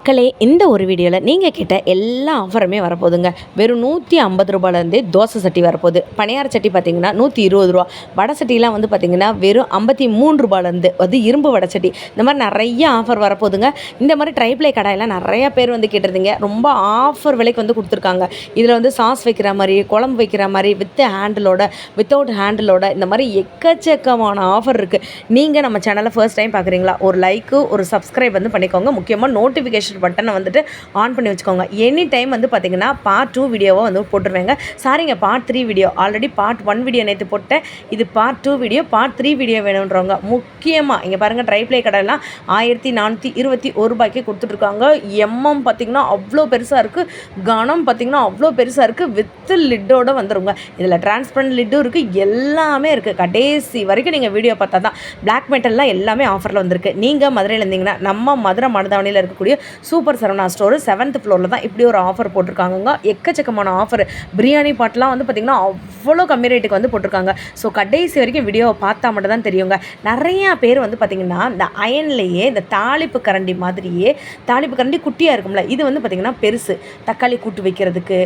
மக்களே, இந்த ஒரு வீடியோவில் நீங்கள் கேட்ட எல்லா ஆஃபருமே வரப்போகுதுங்க. வெறும் 150 ரூபாயிலேருந்தே தோசை சட்டி வரப்போகுது. பணியார சட்டி பார்த்திங்கன்னா 120 ரூபா. வடை சட்டிலாம் வந்து பார்த்திங்கன்னா வெறும் 53 ரூபாயிலேருந்து அது இரும்பு வடை சட்டி. இந்த மாதிரி நிறைய ஆஃபர் வரப்போகுதுங்க. இந்த மாதிரி ட்ரைப்ளை கடாயெல்லாம் நிறையா பேர் வந்து கேட்டிருந்தீங்க. ரொம்ப ஆஃபர் விலைக்கு வந்து கொடுத்துருக்காங்க. இதில் வந்து சாஸ் வைக்கிற மாதிரி, குழம்பு வைக்கிற மாதிரி, வித் ஹேண்டிலோட, வித்தவுட் ஹேண்டிலோட, இந்த மாதிரி எக்கச்சக்கமான ஆஃபர் இருக்குது. நீங்கள் நம்ம சேனலை ஃபர்ஸ்ட் டைம் பார்க்குறீங்களா, ஒரு லைக்கு ஒரு சப்ஸ்கிரைப் வந்து பண்ணிக்கோங்க. முக்கியமாக நோட்டிஃபிகேஷன் பட்டனை வந்துட்டு ஆன் பண்ணி வச்சுக்கோங்க. எனி டைம் வந்து பார்த்திங்கன்னா பார்ட் 2 வீடியோவை வந்து போட்டுருவேங்க. சாரிங்க, part 3 video. Already part 1 video நேற்று போட்டேன். இது பார்ட் 2 வீடியோ. பார்ட் 3 வீடியோ வேணுன்றவங்க முக்கியமாக இங்கே பாருங்கள், ட்ரைப்ளை கடையெல்லாம் 1421 ரூபாய்க்கு கொடுத்துட்ருக்காங்க. எம்எம் பார்த்திங்கன்னா அவ்வளோ பெருசாக இருக்குது. கனம் பார்த்திங்கன்னா அவ்வளோ பெருசாக இருக்குது. வித் லிட்டோடு வந்துடுங்க. இதில் டிரான்ஸ்பரண்ட் லிட்டும் இருக்குது. எல்லாமே இருக்குது. கடைசி வரைக்கும் நீங்கள் வீடியோ பார்த்தா தான். பிளாக் மெட்டல்லாம் எல்லாமே ஆஃபரில் வந்திருக்கு. நீங்கள் மதுரையில் இருந்தீங்கன்னா நம்ம மதுரை மருதாவணியில் இருக்கக்கூடிய சூப்பர் சரவணா ஸ்டோரு 7th ஃப்ளோரில் தான் இப்படி ஒரு ஆஃபர் போட்டிருக்காங்க. எக்கச்சக்கமான ஆஃபர். பிரியாணி பாட்டெலாம் வந்து பார்த்திங்கன்னா அவ்வளோ கம்மி ரேட்டுக்கு வந்து போட்டிருக்காங்க. ஸோ கடைசி வரைக்கும் வீடியோவை பார்த்தா மட்டும் தான் தெரியுங்க. நிறையா பேர் வந்து பார்த்திங்கன்னா இந்த அயன்லேயே இந்த தாளிப்பு கரண்டி மாதிரியே, தாளிப்பு கரண்டி குட்டியாக இருக்கும்ல, இது வந்து பார்த்திங்கன்னா பெருசு. தக்காளி கூட்டு வைக்கிறதுக்கு,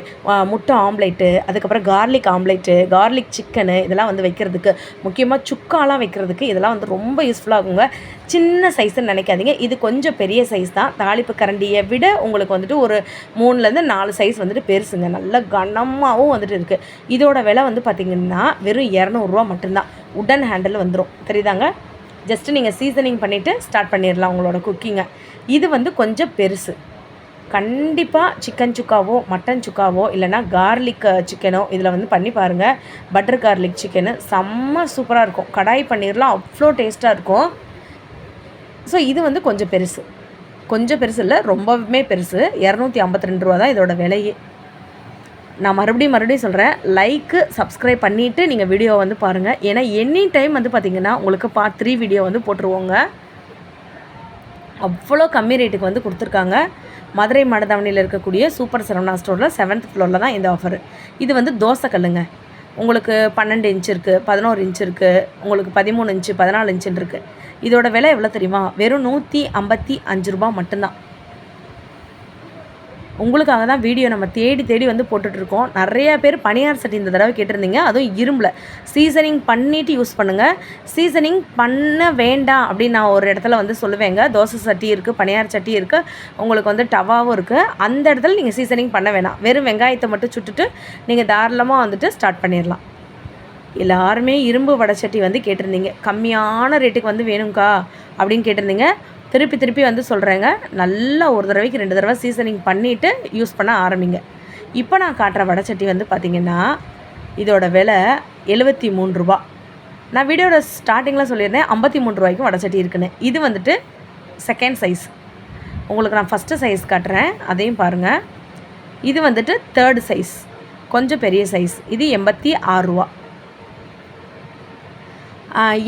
முட்டை ஆம்லேட்டு, அதுக்கப்புறம் கார்லிக் ஆம்லேட்டு, கார்லிக் சிக்கனு, இதெல்லாம் வந்து வைக்கிறதுக்கு, முக்கியமாக சுக்காலாம் வைக்கிறதுக்கு இதெல்லாம் வந்து ரொம்ப யூஸ்ஃபுல்லாகுங்க. சின்ன சைஸ்ன்னு நினைக்காதீங்க. இது கொஞ்சம் பெரிய சைஸ் தான். தாளிப்பு கரண்டியை விட உங்களுக்கு வந்துட்டு ஒரு 3லேருந்து 4 சைஸ் வந்துட்டு பெருசுங்க. நல்ல கனமாகவும் வந்துட்டு இருக்குது. இதோட விலை வந்து பார்த்திங்கன்னா வெறும் 200 ரூபா மட்டும்தான். உடன் ஹேண்டில் வந்துடும். தெரியுதாங்க? ஜஸ்ட்டு நீங்கள் சீசனிங் பண்ணிவிட்டு ஸ்டார்ட் பண்ணிடலாம் உங்களோட குக்கிங்கை. இது வந்து கொஞ்சம் பெருசு. கண்டிப்பாக சிக்கன் சுக்காவோ, மட்டன் சுக்காவோ, இல்லைனா கார்லிக் சிக்கனோ இதில் வந்து பண்ணி பாருங்கள். பட்டர் கார்லிக் சிக்கனு செம்ம சூப்பராக இருக்கும். கடாய் பன்னீர்லாம் அவ்வளோ டேஸ்ட்டாக இருக்கும். ஸோ இது வந்து கொஞ்சம் பெருசு. கொஞ்சம் பெருசு இல்லை, ரொம்பவுமே பெருசு. 252 ரூபா தான் இதோட விலையே. நான் மறுபடியும் சொல்கிறேன், லைக்கு சப்ஸ்கிரைப் பண்ணிவிட்டு நீங்கள் வீடியோ வந்து பாருங்கள். ஏன்னா எனி டைம் வந்து பார்த்திங்கன்னா உங்களுக்கு பார்ட் 3 வீடியோ வந்து போட்டுருவோங்க. அவ்வளோ கம்மி ரேட்டுக்கு வந்து கொடுத்துருக்காங்க. மதுரை மருதாவணியில் இருக்கக்கூடிய சூப்பர் சரவணா ஸ்டோரில் 7th ஃப்ளோரில் தான் இந்த ஆஃபர். இது வந்து தோசை கல்லுங்க. உங்களுக்கு 12 இன்ச் இருக்குது, 11 இன்ச் இருக்குது, உங்களுக்கு 13 இன்ச்சு, 14 இன்ச்சுன்னு இருக்குது. இதோட விலை எவ்வளோ தெரியுமா? வெறும் 155 ரூபா மட்டும்தான். உங்களுக்காக தான் வீடியோ நம்ம தேடி வந்து போட்டுட்ருக்கோம். நிறையா பேர் பணியார் சட்டி இந்த தடவை கேட்டிருந்தீங்க. அதுவும் இரும்பில் சீசனிங் பண்ணிவிட்டு யூஸ் பண்ணுங்கள். சீசனிங் பண்ண வேண்டாம் அப்படின்னு நான் ஒரு இடத்துல வந்து சொல்லுவேங்க. தோசை சட்டி இருக்குது, பணியார் சட்டி இருக்குது, உங்களுக்கு வந்து டவாவும் இருக்குது. அந்த இடத்துல நீங்கள் சீசனிங் பண்ண வேணாம். வெறும் வெங்காயத்தை மட்டும் சுட்டுட்டு நீங்கள் தாராளமாக வந்துட்டு ஸ்டார்ட் பண்ணிடலாம். எல்லாருமே இரும்பு வடைச்சட்டி வந்து கேட்டிருந்தீங்க. கம்மியான ரேட்டுக்கு வந்து வேணுங்க்கா அப்படின்னு கேட்டிருந்தீங்க. திருப்பி வந்து சொல்கிறேங்க, நல்லா ஒரு தடவைக்கு 2 தடவை சீசனிங் பண்ணிவிட்டு யூஸ் பண்ண ஆரம்பிங்க. இப்போ நான் காட்டுற வடைச்சட்டி வந்து பார்த்திங்கன்னா இதோட விலை 73 ரூபா. நான் வீடியோட ஸ்டார்டிங்கில் சொல்லியிருந்தேன் 53 ரூபாய்க்கும் வடைச்சட்டி இருக்குன்னு. இது வந்துட்டு செகண்ட் சைஸ். உங்களுக்கு நான் ஃபஸ்ட்டு சைஸ் காட்டுறேன், அதையும் பாருங்கள். இது வந்துட்டு 3rd சைஸ், கொஞ்சம் பெரிய சைஸ். இது 86 ரூபா.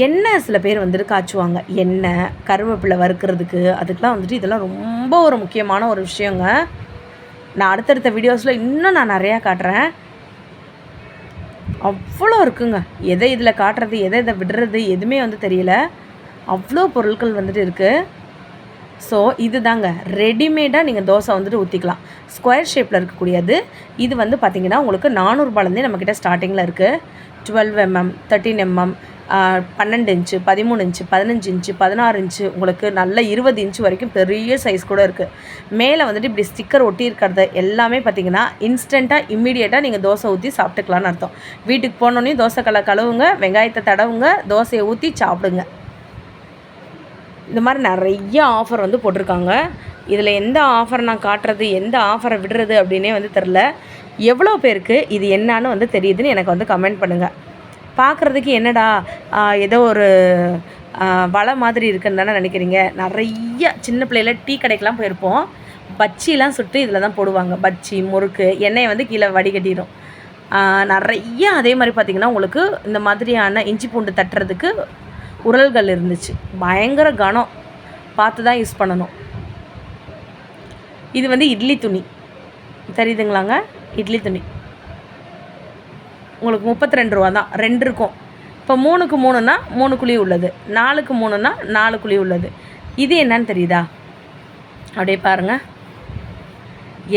எண்ணெய் சில பேர் வந்துட்டு காய்ச்சுவாங்க. எண்ணெய், கருவேப்பிலை வறுக்கிறதுக்கு, அதுக்கெலாம் வந்துட்டு இதெல்லாம் ரொம்ப ஒரு முக்கியமான ஒரு விஷயங்க. நான் அடுத்தடுத்த வீடியோஸில் இன்னும் நான் நிறையா காட்டுறேன். அவ்வளோ இருக்குங்க. எதை இதில் காட்டுறது, எதை விடுறது எதுவுமே வந்து தெரியல. அவ்வளோ பொருட்கள் வந்துட்டு இருக்குது. ஸோ இது தாங்க ரெடிமேடாக நீங்கள் தோசை வந்துட்டு ஊற்றிக்கலாம். ஸ்கொயர் ஷேப்பில் இருக்கக்கூடியது. இது வந்து பார்த்திங்கன்னா உங்களுக்கு 400 ரூபாயிலேருந்தே நம்மக்கிட்ட ஸ்டார்டிங்கில் இருக்குது. 12 mm, 13 mm, 12 inch, 13 inch, 15 inch, 16 inch, உங்களுக்கு நல்ல 20 இன்ச்சு வரைக்கும் பெரிய சைஸ் கூட இருக்குது. மேலே வந்துட்டு இப்படி ஸ்டிக்கர் ஒட்டி இருக்கிறது எல்லாமே பார்த்திங்கன்னா இன்ஸ்டண்ட்டாக இம்மீடியட்டாக நீங்கள் தோசை ஊற்றி சாப்பிட்டுக்கலான்னு அர்த்தம். வீட்டுக்கு போனோன்னே தோசை கழுவுங்க, வெங்காயத்தை தடவுங்க, தோசையை ஊற்றி சாப்பிடுங்க. இந்த மாதிரி நிறைய ஆஃபர் வந்து போட்டிருக்காங்க. இதில் எந்த ஆஃபர் நான் காட்டுறது, எந்த ஆஃபரை விடுறது அப்படின்னே வந்து தெரில. எவ்வளோ பேருக்கு இது என்னான்னு வந்து தெரியுதுன்னு எனக்கு வந்து கமெண்ட் பண்ணுங்கள். பார்க்குறதுக்கு என்னடா ஏதோ ஒரு வலை மாதிரி இருக்குன்னு தானே நினைக்கிறீங்க. நிறைய சின்ன பிள்ளையில் டீ கடைக்கெலாம் போயிருப்போம். பச்சிலாம் சுட்டு இதில் தான் போடுவாங்க. பச்சி, முறுக்கு, எண்ணெயை வந்து கீழே வடிகட்டிடும். நிறைய அதே மாதிரி பார்த்திங்கன்னா உங்களுக்கு இந்த மாதிரியான இஞ்சி பூண்டு தட்டுறதுக்கு உரல்கள் இருந்துச்சு. பயங்கர கனம், பார்த்து தான் யூஸ் பண்ணணும். இது வந்து இட்லி துணி, தெரியுதுங்களாங்க? இட்லி துணி உங்களுக்கு 32 ரூபா தான். 2 இருக்கும். இப்போ 3க்கு 3னா 3 குழி உள்ளது, 4க்கு 3னா 4 குழி உள்ளது. இது என்னன்னு தெரியுதா? அப்படியே பாருங்கள்.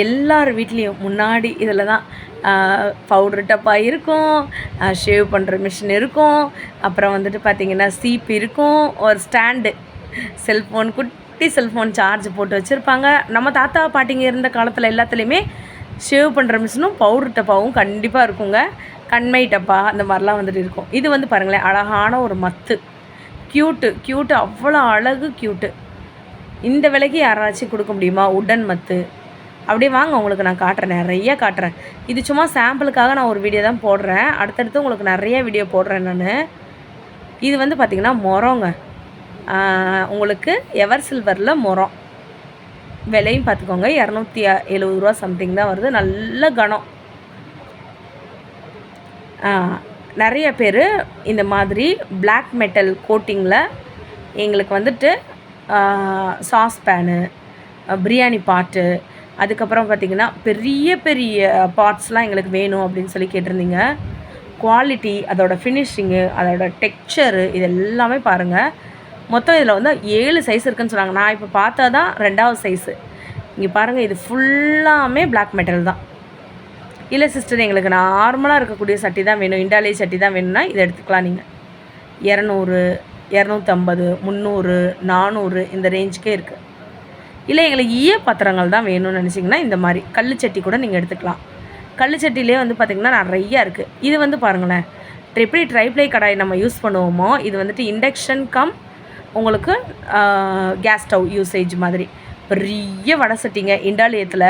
எல்லார் வீட்லேயும் முன்னாடி இதில் தான் பவுட்ரு டப்பா இருக்கும், ஷேவ் பண்ணுற மிஷின் இருக்கும், அப்புறம் வந்துட்டு பார்த்திங்கன்னா சீப் இருக்கும், ஒரு ஸ்டாண்டு, செல்ஃபோன் குட்டி செல்ஃபோன் சார்ஜ் போட்டு வச்சுருப்பாங்க. நம்ம தாத்தா பாட்டிங்க இருந்த காலத்தில் எல்லாத்துலேயுமே ஷேவ் பண்ணுற மிஷினும் பவுட்ரு டப்பாவும் கண்டிப்பாக இருக்குங்க. கண்மை டப்பா அந்த மாதிரிலாம் வந்துட்டு இருக்கும். இது வந்து பாருங்களேன், அழகான ஒரு மத்து, க்யூட்டு, அவ்வளோ அழகு க்யூட்டு. இந்த விலைக்கு யாராச்சும் கொடுக்க முடியுமா? உடன் மத்து. அப்படியே வாங்க, உங்களுக்கு நான் காட்டுறேன், நிறைய காட்டுறேன். இது சும்மா சாம்பிளுக்காக நான் ஒரு வீடியோ தான் போடுறேன். அடுத்தடுத்து உங்களுக்கு நிறைய வீடியோ போடுறேன் நான். இது வந்து பார்த்திங்கன்னா முறங்க, உங்களுக்கு எவர் சில்வரில் முறம். விலையும் பார்த்துக்கோங்க, 270 ரூபா சம்திங் தான் வருது. நல்ல கனம். நிறைய பேர் இந்த மாதிரி பிளாக் மெட்டல் கோட்டிங்கில் எங்களுக்கு வந்துட்டு சாஸ் பேனு, பிரியாணி பாட்டு, அதுக்கப்புறம் பார்த்திங்கன்னா பெரிய பெரிய பாட்ஸ்லாம் எங்களுக்கு வேணும் அப்படின்னு சொல்லி கேட்டிருந்தீங்க. குவாலிட்டி, அதோடய ஃபினிஷிங்கு, அதோடய டெக்ஸ்சரு, இது எல்லாமே பாருங்கள். மொத்தம் இதில் வந்து 7 சைஸ் இருக்குதுன்னு சொன்னாங்க. நான் இப்போ பார்த்தா தான் 2வது சைஸு. இங்கே பாருங்கள், இது ஃபுல்லாமே பிளாக் மெட்டல் தான். இல்லை சிஸ்டர், எங்களுக்கு நார்மலாக இருக்கக்கூடிய சட்டி தான் வேணும், இண்டாலிய சட்டி தான் வேணும்னா இதை எடுத்துக்கலாம். நீங்கள் 200, 250, 300, 400 இந்த ரேஞ்சுக்கே இருக்குது. இல்லை எங்களுக்கு ஈய பாத்திரங்கள் தான் வேணும்னு நினச்சிங்கன்னா இந்த மாதிரி கல் சட்டி கூட நீங்கள் எடுத்துக்கலாம். கல் சட்டிலே வந்து பார்த்திங்கன்னா நிறையா இருக்குது. இது வந்து பாருங்களேன், எப்படி ட்ரைப்ளை கடாய் நம்ம யூஸ் பண்ணுவோமோ, இது வந்துட்டு இண்டக்ஷன் கம் உங்களுக்கு கேஸ் ஸ்டவ் யூசேஜ் மாதிரி பெரிய வடை சட்டிங்க. இண்டாலியத்தில்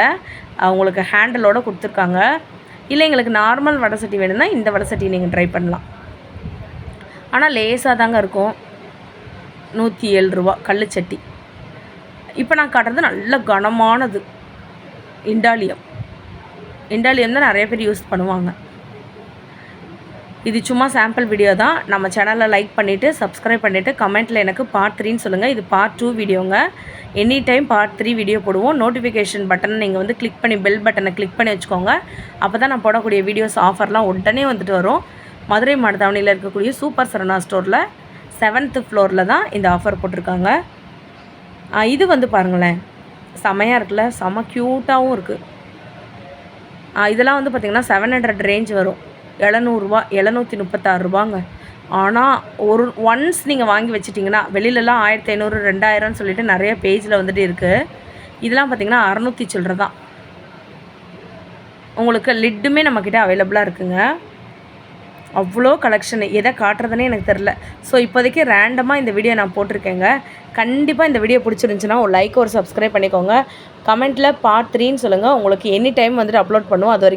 உங்களுக்கு ஹேண்டலோடு கொடுத்துருக்காங்க. இல்லை எங்களுக்கு நார்மல் வடை சட்டி வேணும்னா இந்த வடை சட்டி நீங்கள் ட்ரை பண்ணலாம். ஆனால் லேசாக தாங்க இருக்கும். 107 ரூபா கல் சட்டி. இப்போ நான் காட்டுறது நல்ல கனமானது இண்டாலியம் தான் நிறைய பேர் யூஸ் பண்ணுவாங்க. இது சும்மா சாம்பிள் வீடியோ தான். நம்ம சேனலில் லைக் பண்ணிவிட்டு சப்ஸ்கிரைப் பண்ணிவிட்டு கமெண்ட்டில் எனக்கு பார்ட் 3ன்னு சொல்லுங்கள். இது பார்ட் 2 வீடியோங்க. எனி டைம் பார்ட் 3 வீடியோ போடுவோம். நோட்டிஃபிகேஷன் பட்டனை நீங்கள் வந்து கிளிக் பண்ணி, பெல் பட்டனை கிளிக் பண்ணி வச்சுக்கோங்க. அப்போ தான் நான் போடக்கூடிய வீடியோஸ் ஆஃபர்லாம் உடனே வந்துட்டு வரும். மதுரை மாடுதாவணியில் இருக்கக்கூடிய சூப்பர் சரவணா ஸ்டோரில் 7th ஃப்ளோரில் தான் இந்த ஆஃபர் போட்டிருக்காங்க. இது வந்து பாருங்களேன், செமையாக இருக்குல்ல, செம க்யூட்டாகவும் இருக்குது. இதெல்லாம் வந்து பார்த்திங்கன்னா 700 ரேஞ்ச் வரும். 700 ரூபா, 736 ரூபாங்க. ஆனால் ஒன்ஸ் நீங்கள் வாங்கி வச்சிட்டிங்கன்னா, வெளியிலலாம் 1500, 2000ன்னு சொல்லிட்டு நிறைய பேஜில் வந்துட்டு இருக்குது. இதெல்லாம் பார்த்திங்கன்னா 600 சில்லற தான். உங்களுக்கு லிட்டுமே நம்மக்கிட்ட அவைலபிளாக இருக்குங்க. அவ்வளோ கலெக்ஷன், எதை காட்டுறதுனே எனக்கு தெரில. ஸோ இப்போதைக்கு ரேண்டமாக இந்த வீடியோ நான் போட்டிருக்கேங்க. கண்டிப்பாக இந்த வீடியோ பிடிச்சிருந்துச்சுன்னா ஒரு லைக், ஒரு சப்ஸ்கிரைப் பண்ணிக்கோங்க. கமெண்ட்டில் பார்ட் 3ன்னு சொல்லுங்கள். உங்களுக்கு எனி டைம் வந்துட்டு அப்லோட் பண்ணுவோம். அது வரைக்கும்